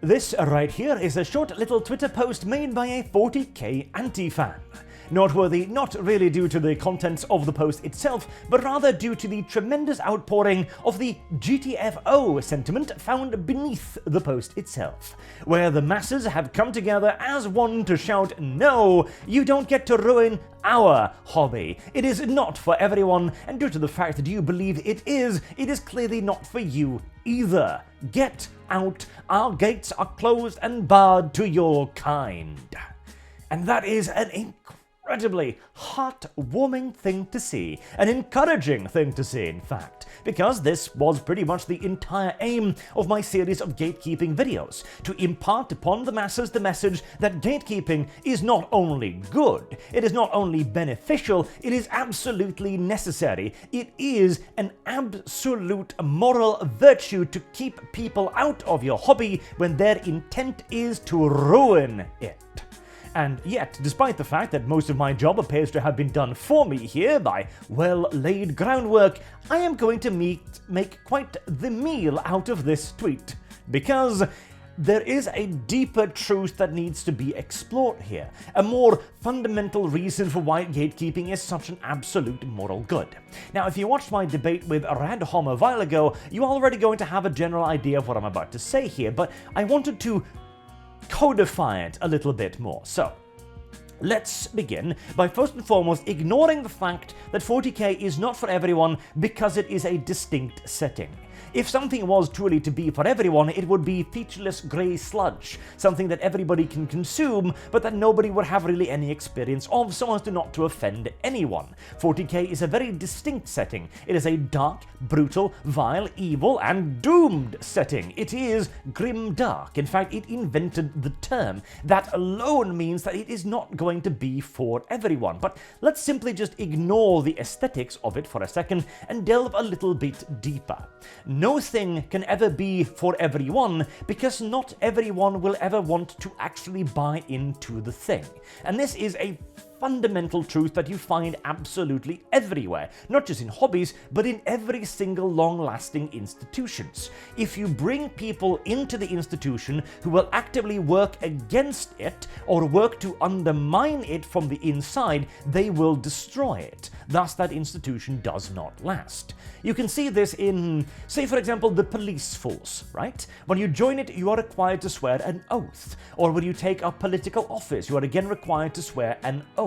This right here is a short little Twitter post made by a 40k anti-fan. Noteworthy not really due to the contents of the post itself, but rather due to the tremendous outpouring of the GTFO sentiment found beneath the post itself, where the masses have come together as one to shout, "No, you don't get to ruin our hobby. It is not for everyone, and due to the fact that you believe it is clearly not for you either. Get out, our gates are closed and barred to your kind." And that is an incredibly heartwarming thing to see, an encouraging thing to see in fact, because this was pretty much the entire aim of my series of gatekeeping videos, to impart upon the masses the message that gatekeeping is not only good, it is not only beneficial, it is absolutely necessary. It is an absolute moral virtue to keep people out of your hobby when their intent is to ruin it. And yet, despite the fact that most of my job appears to have been done for me here by well-laid groundwork, I am going to make quite the meal out of this tweet, because there is a deeper truth that needs to be explored here, a more fundamental reason for why gatekeeping is such an absolute moral good. Now, if you watched my debate with Radhom a while ago, you're already going to have a general idea of what I'm about to say here, but I wanted to codify it a little bit more. So, let's begin by first and foremost ignoring the fact that 40k is not for everyone because it is a distinct setting. If something was truly to be for everyone, it would be featureless grey sludge, something that everybody can consume, but that nobody would have really any experience of, so as to not to offend anyone. 40k is a very distinct setting. It is a dark, brutal, vile, evil, and doomed setting. It is grim dark. In fact, it invented the term. That alone means that it is not going to be for everyone. But let's simply just ignore the aesthetics of it for a second and delve a little bit deeper. No thing can ever be for everyone, because not everyone will ever want to actually buy into the thing. And this is a fundamental truth that you find absolutely everywhere, not just in hobbies, but in every single long-lasting institutions. If you bring people into the institution who will actively work against it or work to undermine it from the inside, they will destroy it. Thus, that institution does not last. You can see this in, say for example, the police force, right? When you join it, you are required to swear an oath. Or when you take up political office, you are again required to swear an oath.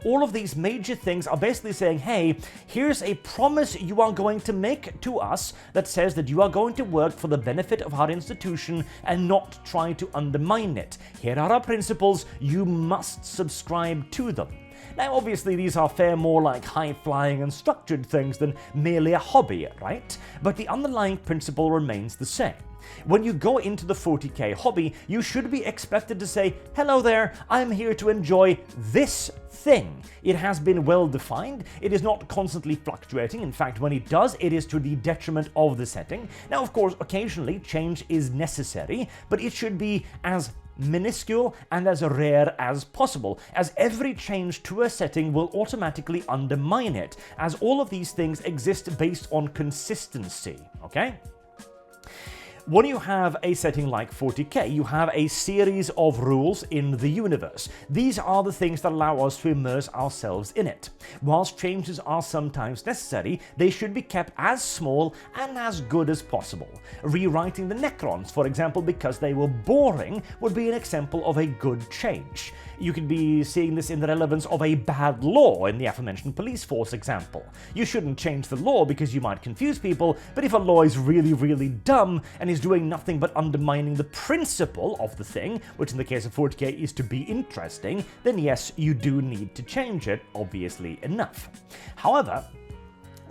All of these major things are basically saying, hey, here's a promise you are going to make to us that says that you are going to work for the benefit of our institution and not try to undermine it. Here are our principles, you must subscribe to them. Now, obviously, these are far more like high-flying and structured things than merely a hobby, right? But the underlying principle remains the same. When you go into the 40k hobby, you should be expected to say, hello there, I'm here to enjoy this thing. It has been well defined, it is not constantly fluctuating. In fact, when it does, it is to the detriment of the setting. Now, of course, occasionally change is necessary, but it should be as minuscule and as rare as possible, as every change to a setting will automatically undermine it, as all of these things exist based on consistency, okay? When you have a setting like 40k, you have a series of rules in the universe. These are the things that allow us to immerse ourselves in it. Whilst changes are sometimes necessary, they should be kept as small and as good as possible. Rewriting the Necrons, for example, because they were boring, would be an example of a good change. You could be seeing this in the relevance of a bad law in the aforementioned police force example. You shouldn't change the law because you might confuse people, but if a law is really, really dumb and is doing nothing but undermining the principle of the thing, which in the case of 40k is to be interesting, then yes, you do need to change it, obviously enough. However,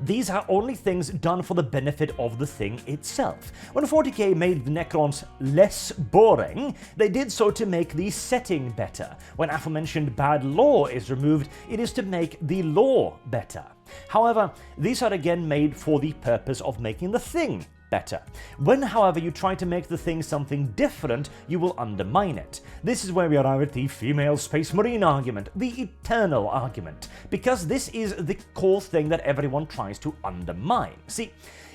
these are only things done for the benefit of the thing itself. When 40k made the Necrons less boring, they did so to make the setting better. When aforementioned bad law is removed, it is to make the law better. However, these are again made for the purpose of making the thing better. When, however, you try to make the thing something different, you will undermine it. This is where we arrive at the female space marine argument, the eternal argument, because this is the core thing that everyone tries to undermine. See,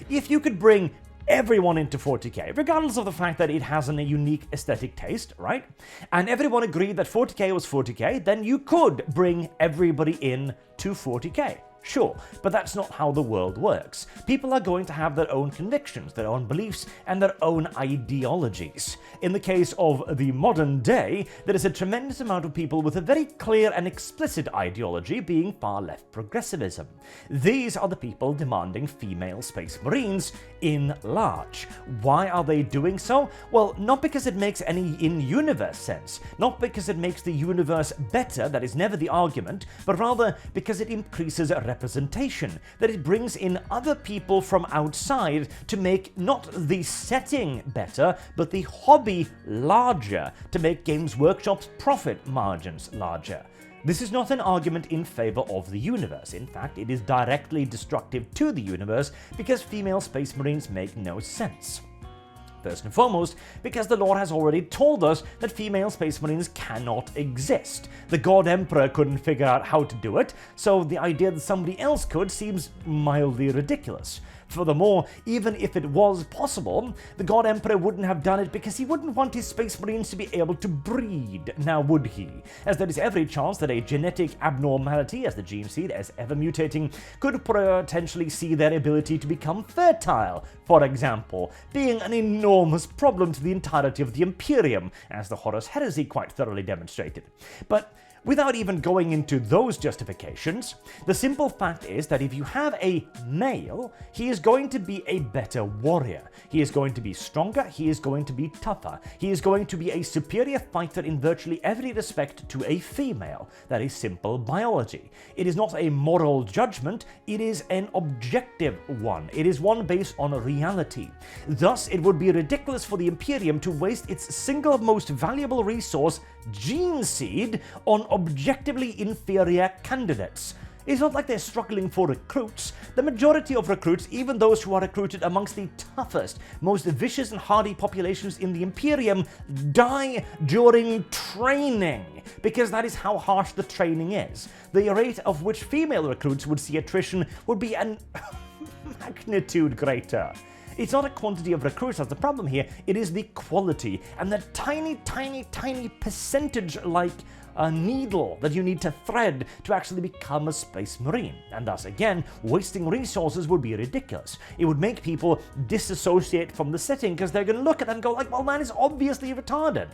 if you could bring everyone into 40k, regardless of the fact that it has a unique aesthetic taste, right? And everyone agreed that 40k was 40k, then you could bring everybody in to 40k. Sure, but that's not how the world works. People are going to have their own convictions, their own beliefs, and their own ideologies. In the case of the modern day, there is a tremendous amount of people with a very clear and explicit ideology being far left progressivism. These are the people demanding female space marines in large. Why are they doing so? Well, not because it makes any in-universe sense, not because it makes the universe better, that is never the argument, but rather because it increases representation, that it brings in other people from outside to make not the setting better, but the hobby larger, to make Games Workshop's profit margins larger. This is not an argument in favor of the universe. In fact, it is directly destructive to the universe because female space marines make no sense. First and foremost, because the lore has already told us that female space marines cannot exist. The God Emperor couldn't figure out how to do it, so the idea that somebody else could seems mildly ridiculous. Furthermore, even if it was possible, the God Emperor wouldn't have done it because he wouldn't want his space marines to be able to breed, now would he? As there is every chance that a genetic abnormality, as the gene seed is ever mutating, could potentially see their ability to become fertile, for example, being an enormous problem to the entirety of the Imperium, as the Horus Heresy quite thoroughly demonstrated. But without even going into those justifications, the simple fact is that if you have a male, he is going to be a better warrior. He is going to be stronger, he is going to be tougher, he is going to be a superior fighter in virtually every respect to a female. That is simple biology. It is not a moral judgment, it is an objective one. It is one based on reality. Thus, it would be ridiculous for the Imperium to waste its single most valuable resource, gene seed, on objectively inferior candidates. It's not like they're struggling for recruits. The majority of recruits, even those who are recruited amongst the toughest, most vicious and hardy populations in the Imperium, die during training, because that is how harsh the training is. The rate of which female recruits would see attrition would be an magnitude greater. It's not a quantity of recruits that's the problem here, it is the quality, and the tiny percentage, like a needle, that you need to thread to actually become a space marine. And thus, again, wasting resources would be ridiculous. It would make people disassociate from the setting because they're going to look at that and go like, well, that is obviously retarded.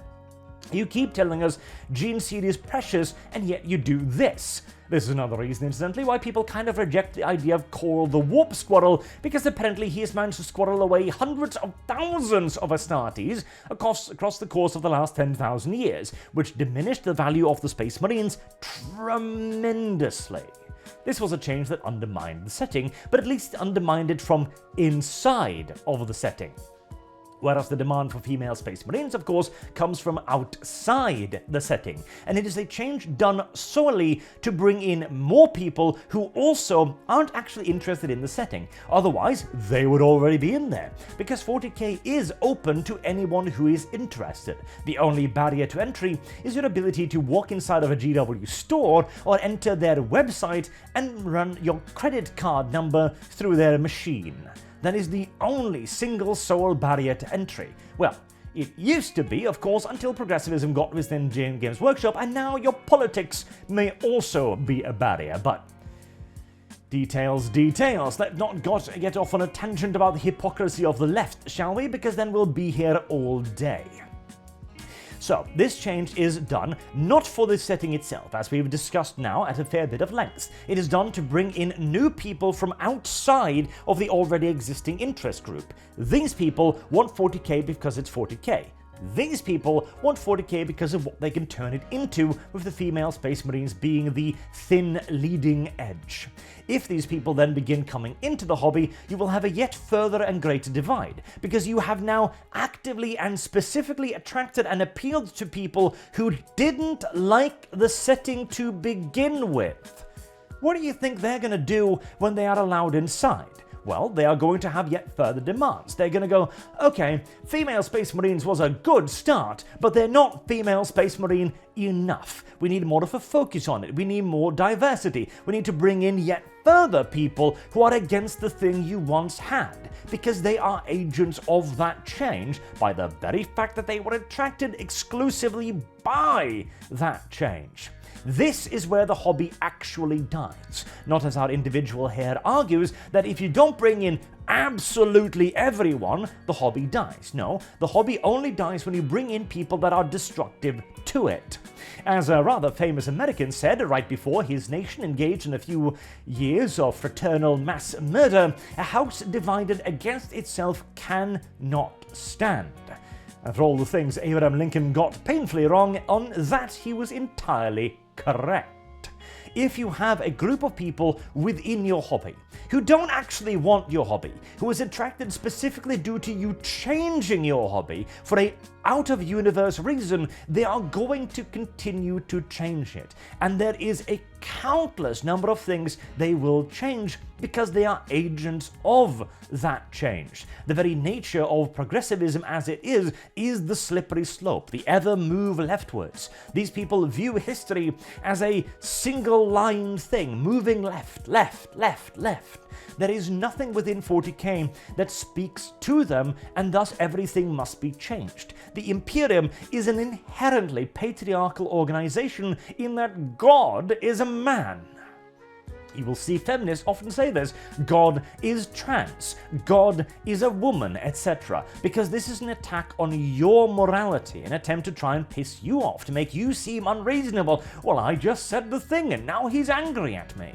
You keep telling us gene seed is precious, and yet you do this. This is another reason, incidentally, why people kind of reject the idea of Coral the Warp Squirrel, because apparently he has managed to squirrel away hundreds of thousands of Astartes across the course of the last 10,000 years, which diminished the value of the Space Marines tremendously. This was a change that undermined the setting, but at least undermined it from inside of the setting. Whereas the demand for female space marines, of course, comes from outside the setting, and it is a change done solely to bring in more people who also aren't actually interested in the setting. Otherwise, they would already be in there, because 40k is open to anyone who is interested. The only barrier to entry is your ability to walk inside of a GW store or enter their website and run your credit card number through their machine. That is the only single sole barrier to entry. Well, it used to be, of course, until progressivism got within Games Workshop, and now your politics may also be a barrier, but details. Let's not get off on a tangent about the hypocrisy of the left, shall we? Because then we'll be here all day. So, this change is done not for the setting itself, as we've discussed now at a fair bit of length. It is done to bring in new people from outside of the already existing interest group. These people want 40k because it's 40k. These people want 40k because of what they can turn it into, with the female space marines being the thin leading edge. If these people then begin coming into the hobby, you will have a yet further and greater divide, because you have now actively and specifically attracted and appealed to people who didn't like the setting to begin with. What do you think they're going to do when they are allowed inside? Well, they are going to have yet further demands. They're going to go, okay, female space marines was a good start, but they're not female space marine enough. We need more of a focus on it. We need more diversity. We need to bring in yet further people who are against the thing you once had, because they are agents of that change by the very fact that they were attracted exclusively by that change. This is where the hobby actually dies, not as our individual here argues that if you don't bring in absolutely everyone, the hobby dies. No, the hobby only dies when you bring in people that are destructive to it. As a rather famous American said right before his nation engaged in a few years of fraternal mass murder, a house divided against itself cannot stand. And for all the things Abraham Lincoln got painfully wrong, on that he was entirely correct. If you have a group of people within your hobby who don't actually want your hobby, who is attracted specifically due to you changing your hobby for a out-of-universe reason, they are going to continue to change it. And there is a countless number of things they will change because they are agents of that change. The very nature of progressivism as it is the slippery slope, the ever move leftwards. These people view history as a single-line thing, moving left, left, left, left. There is nothing within 40k that speaks to them, and thus everything must be changed. The Imperium is an inherently patriarchal organization in that God is a man. You will see feminists often say this: God is trans, God is a woman, etc. Because this is an attack on your morality, an attempt to try and piss you off, to make you seem unreasonable. Well, I just said the thing and now he's angry at me.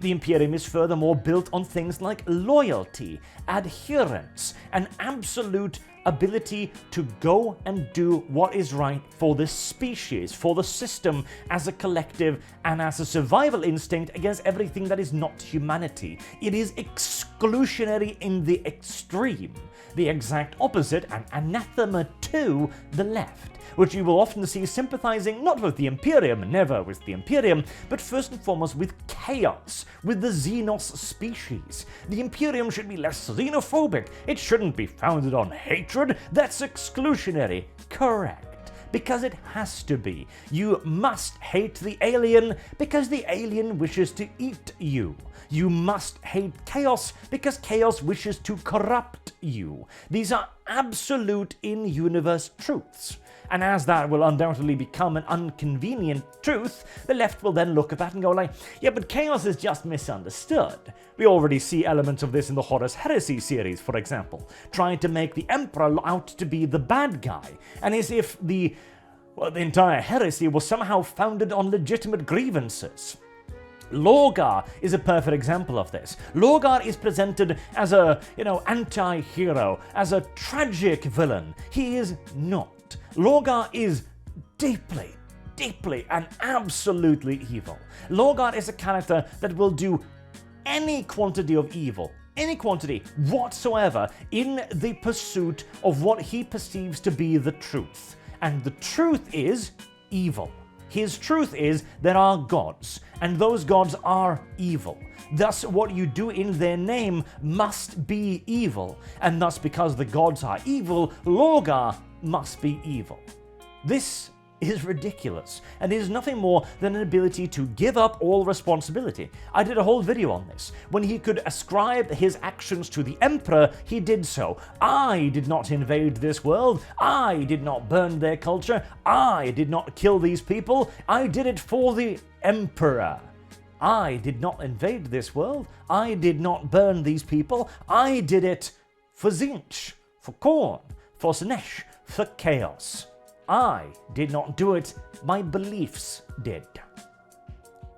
The Imperium is furthermore built on things like loyalty, adherence, an absolute ability to go and do what is right for the species, for the system as a collective, and as a survival instinct against everything that is not humanity. It is exclusionary in the extreme, the exact opposite and anathema to the left, which you will often see sympathizing not with the Imperium, never with the Imperium, but first and foremost with chaos, with the Xenos species. The Imperium should be less xenophobic. It shouldn't be founded on hatred. That's exclusionary. Correct. Because it has to be. You must hate the alien because the alien wishes to eat you. You must hate chaos because chaos wishes to corrupt you. These are absolute in-universe truths. And as that will undoubtedly become an inconvenient truth, the left will then look at that and go like, yeah, but chaos is just misunderstood. We already see elements of this in the Horus Heresy series, for example, trying to make the Emperor out to be the bad guy, and as if the entire heresy was somehow founded on legitimate grievances. Lorgar is a perfect example of this. Lorgar is presented as a, anti-hero, as a tragic villain. He is not. Lorgar is deeply, deeply and absolutely evil. Lorgar is a character that will do any quantity of evil, any quantity whatsoever, in the pursuit of what he perceives to be the truth. And the truth is evil. His truth is there are gods, and those gods are evil. Thus, what you do in their name must be evil, and thus, because the gods are evil, Lorgar must be evil. This is ridiculous, and is nothing more than an ability to give up all responsibility. I did a whole video on this. When he could ascribe his actions to the Emperor, he did so. I did not invade this world. I did not burn their culture. I did not kill these people. I did it for the Emperor. I did not invade this world. I did not burn these people. I did it for Tzeentch, for Khorne, for Slaanesh, for chaos. I did not do it, my beliefs did.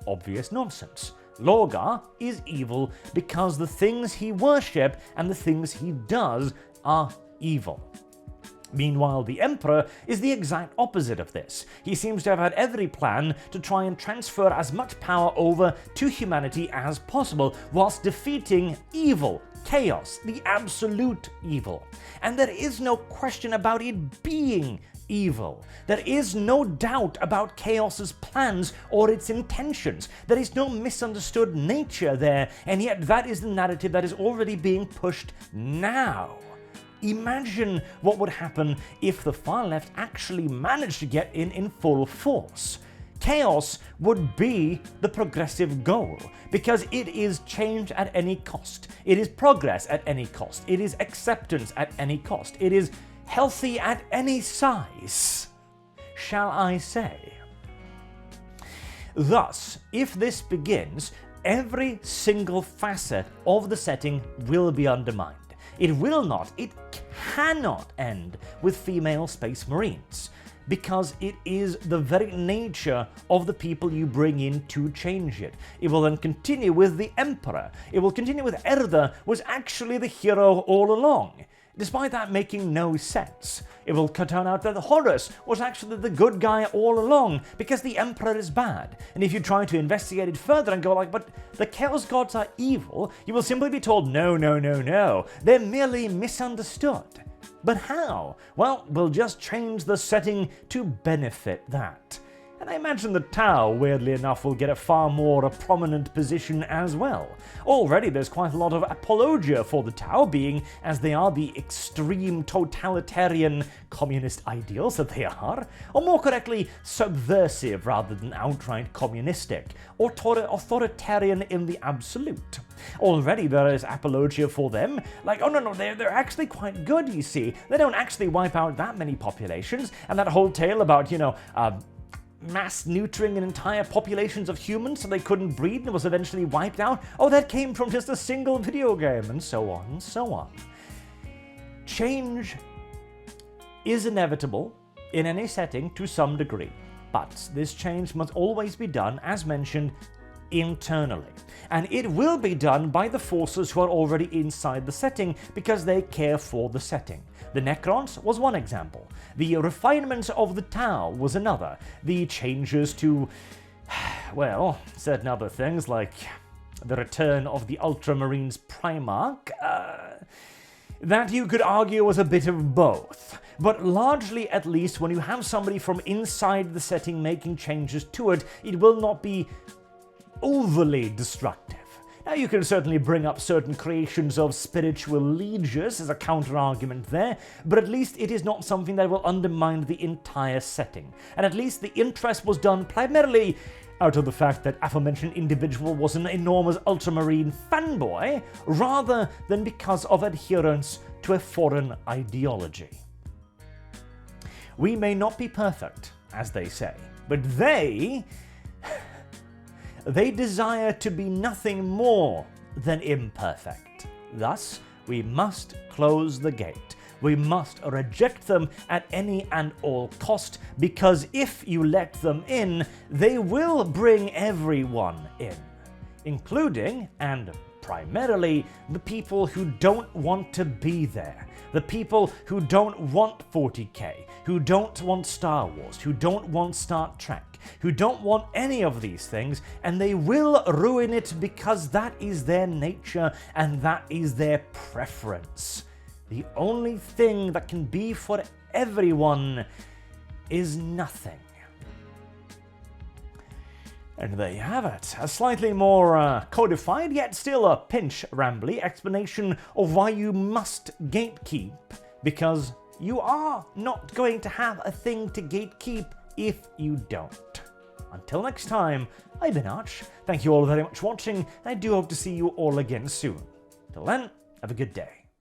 Obvious nonsense. Lorgar is evil because the things he worships and the things he does are evil. Meanwhile, the Emperor is the exact opposite of this. He seems to have had every plan to try and transfer as much power over to humanity as possible, whilst defeating evil, chaos, the absolute evil. And there is no question about it being evil. There is no doubt about Chaos's plans or its intentions. There is no misunderstood nature there, and yet that is the narrative that is already being pushed now. Imagine what would happen if the far left actually managed to get in full force. Chaos would be the progressive goal, because it is change at any cost. It is progress at any cost. It is acceptance at any cost. It is healthy at any size, shall I say. Thus, if this begins, every single facet of the setting will be undermined. It will not, it cannot end with female space marines, because it is the very nature of the people you bring in to change it. It will then continue with the Emperor. It will continue with Erda was actually the hero all along, despite that making no sense. It will turn out that Horus was actually the good guy all along, because the Emperor is bad. And if you try to investigate it further and go like, but the Chaos Gods are evil, you will simply be told, no, no, no, no, they're merely misunderstood. But how? Well, we'll just change the setting to benefit that. And I imagine the Tau, weirdly enough, will get a far more prominent position as well. Already there's quite a lot of apologia for the Tau, being as they are the extreme totalitarian communist ideals that they are, or more correctly, subversive rather than outright communistic, or authoritarian in the absolute. Already there is apologia for them, like, oh no, they're actually quite good, you see. They don't actually wipe out that many populations, and that whole tale about, mass neutering entire populations of humans so they couldn't breed and was eventually wiped out. Oh, that came from just a single video game, and so on and so on. Change is inevitable in any setting to some degree, but this change must always be done, as mentioned, internally. And it will be done by the forces who are already inside the setting because they care for the setting. The Necrons was one example. The refinement of the Tau was another. The changes to, well, certain other things like the return of the Ultramarines Primarch, that you could argue was a bit of both. But largely, at least, when you have somebody from inside the setting making changes to it, it will not be overly destructive. Now, you can certainly bring up certain creations of spiritual lieges as a counter-argument there, but at least it is not something that will undermine the entire setting. And at least the interest was done primarily out of the fact that aforementioned individual was an enormous Ultramarine fanboy, rather than because of adherence to a foreign ideology. We may not be perfect, as they say, but they desire to be nothing more than imperfect. Thus, we must close the gate. We must reject them at any and all cost, because if you let them in, they will bring everyone in, including and primarily the people who don't want to be there, the people who don't want 40k, who don't want Star Wars, who don't want Star Trek, who don't want any of these things, and they will ruin it because that is their nature and that is their preference. The only thing that can be for everyone is nothing. And there you have it, a slightly more codified, yet still a pinch rambly explanation of why you must gatekeep, because you are not going to have a thing to gatekeep if you don't. Until next time, I've been Arch. Thank you all very much for watching, and I do hope to see you all again soon. Till then, have a good day.